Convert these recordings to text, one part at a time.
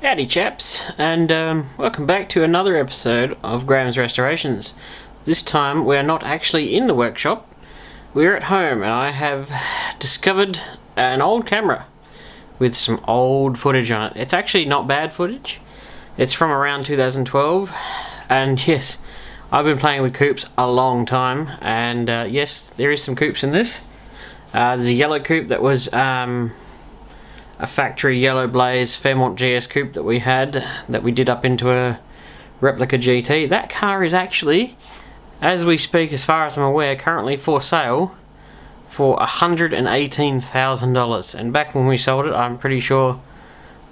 Howdy chaps, and welcome back to another episode of Graham's Restorations. This time we're not actually in the workshop, we're at home, and I have discovered an old camera with some old footage on it. It's actually not bad footage. It's from around 2012, and yes, I've been playing with coupes a long time, and yes, there is some coupes in this. There's a yellow coupe that was a factory yellow blaze Fairmont GS coupe that we did up into a replica GT. That car is actually, as we speak, as far as I'm aware, currently for sale for $118,000. And back when we sold it, I'm pretty sure,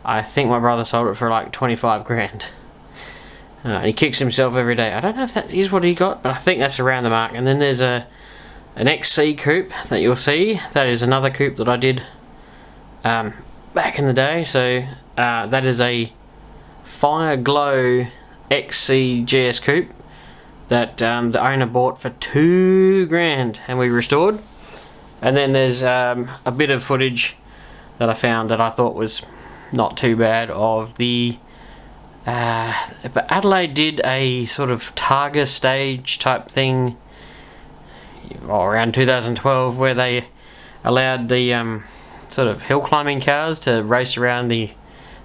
I think my brother sold it for like 25 grand. And he kicks himself every day. I don't know if that is what he got, but I think that's around the mark. And then there's an XC coupe that you'll see. That is another coupe that I did back in the day. So that is a Fire Glow XC GS coupe that the owner bought for 2 grand and we restored. And then there's a bit of footage that I found that I thought was not too bad of the but Adelaide did a sort of Targa stage type thing around 2012 where they allowed the sort of hill climbing cars to race around the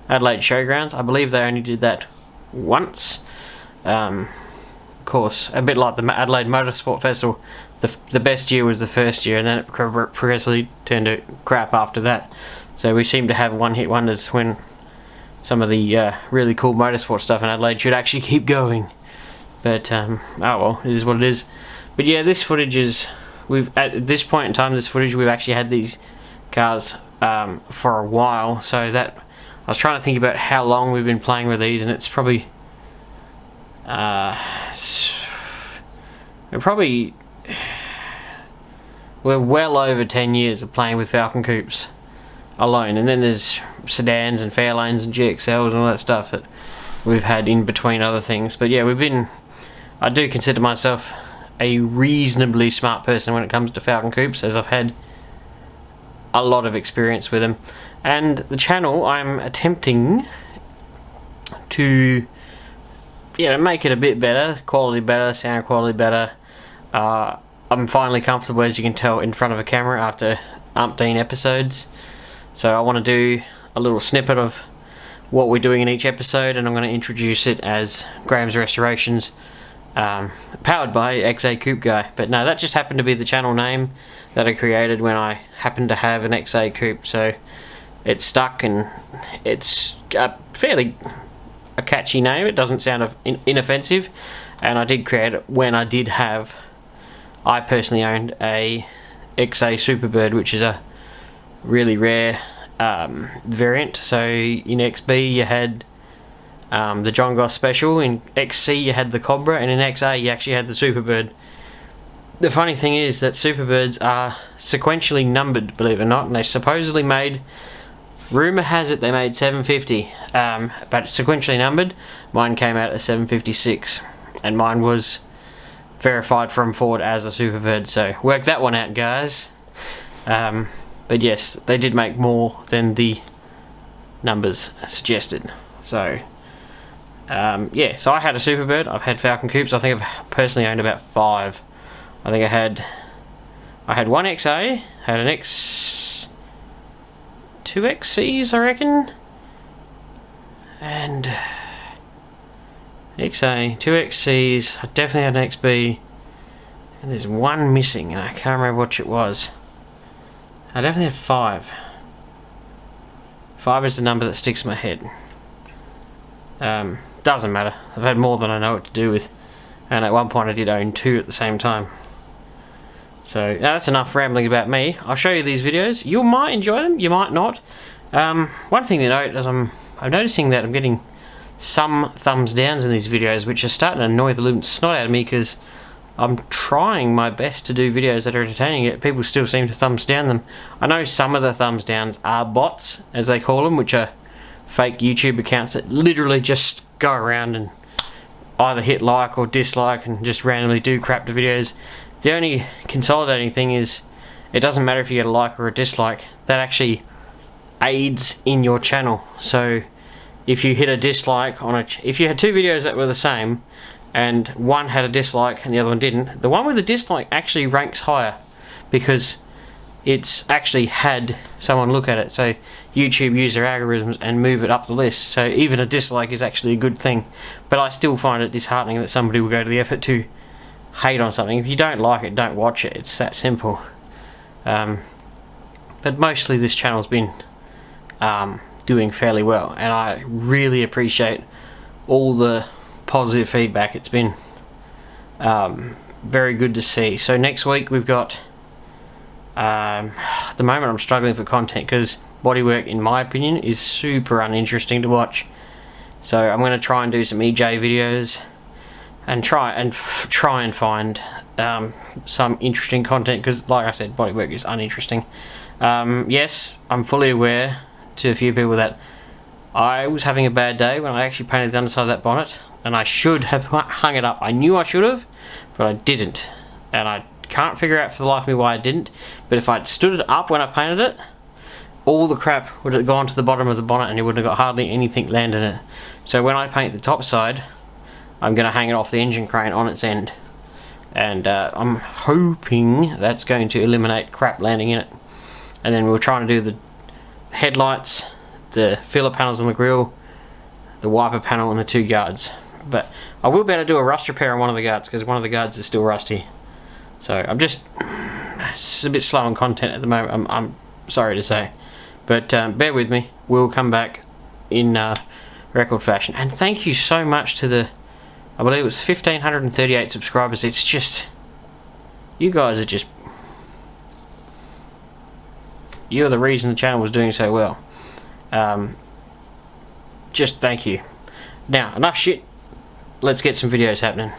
Adelaide showgrounds. I believe they only did that once. Of course, a bit like the Adelaide Motorsport Festival, the best year was the first year, and then it progressively turned to crap after that. So we seem to have one-hit wonders when some of the really cool motorsport stuff in Adelaide should actually keep going. But oh well, it is what it is. But yeah, this footage is, at this point in time, we've actually had these cars for a while. So that, I was trying to think about how long we've been playing with these, and it's probably we're well over 10 years of playing with Falcon coupes alone, and then there's sedans and Fairlanes and GXLs and all that stuff that we've had in between other things. But yeah, I do consider myself a reasonably smart person when it comes to Falcon coupes, as I've had a lot of experience with them. And the channel, I'm attempting to make it a bit better, quality better, sound quality better. I'm finally comfortable, as you can tell, in front of a camera after umpteen episodes. So I want to do a little snippet of what we're doing in each episode, and I'm going to introduce it as Graham's Restorations, powered by XA Coupe Guy. But no, that just happened to be the channel name that I created when I happened to have an XA coupe, so it stuck, and it's a catchy name. It doesn't sound inoffensive, and I did create it when I personally owned a XA Superbird, which is a really rare variant. So in XB you had the John Goss Special, in XC you had the Cobra, and in XA you actually had the Superbird. The funny thing is that Superbirds are sequentially numbered, believe it or not, and they supposedly made, rumour has it they made 750, but sequentially numbered. Mine came out at 756, and mine was verified from Ford as a Superbird, so work that one out, guys. But yes, they did make more than the numbers suggested. So yeah, so I had a Superbird. I've had Falcon coupes. I think I've personally owned about 5. I think I had one XA, had an two XCs, I reckon, and XA, 2 XCs. I definitely had an XB, and there's one missing, and I can't remember which it was. I definitely had 5. 5 is the number that sticks in my head. Doesn't matter. I've had more than I know what to do with, and at one point I did own 2 at the same time. So that's enough rambling about me. I'll show you these videos. You might enjoy them, you might not. One thing to note is I'm noticing that I'm getting some thumbs downs in these videos, which are starting to annoy the living snot out of me, because I'm trying my best to do videos that are entertaining, yet people still seem to thumbs down them. I know some of the thumbs downs are bots, as they call them, which are fake YouTube accounts that literally just go around and either hit like or dislike and just randomly do crap to videos. The only consolidating thing is it doesn't matter if you get a like or a dislike, that actually aids in your channel. So if you hit a dislike on if you had two videos that were the same, and one had a dislike and the other one didn't, the one with the dislike actually ranks higher because it's actually had someone look at it. So YouTube use their algorithms and move it up the list. So even a dislike is actually a good thing. But I still find it disheartening that somebody will go to the effort to hate on something. If you don't like it, don't watch it. It's that simple. But mostly this channel's been doing fairly well, and I really appreciate all the positive feedback. It's been very good to see. So next week we've got at the moment I'm struggling for content because bodywork, in my opinion, is super uninteresting to watch. So I'm going to try and do some EJ videos and try and find some interesting content, because like I said, bodywork is uninteresting. Yes, I'm fully aware to a few people that I was having a bad day when I actually painted the underside of that bonnet, and I should have hung it up. I knew I should have, but I didn't, and I can't figure out for the life of me why I didn't. But if I'd stood it up when I painted it, all the crap would have gone to the bottom of the bonnet and you wouldn't have got hardly anything land in it. So when I paint the top side, I'm going to hang it off the engine crane on its end, and I'm hoping that's going to eliminate crap landing in it. And then we're trying to do the headlights, the filler panels on the grille, the wiper panel, and the two guards. But I will be able to do a rust repair on one of the guards, because one of the guards is still rusty. So I'm just, it's a bit slow on content at the moment, I'm sorry to say. But bear with me, we'll come back in record fashion. And thank you so much to the, I believe it was 1,538 subscribers. It's just, you guys are just, you're the reason the channel was doing so well. Just thank you. Now, enough shit, let's get some videos happening.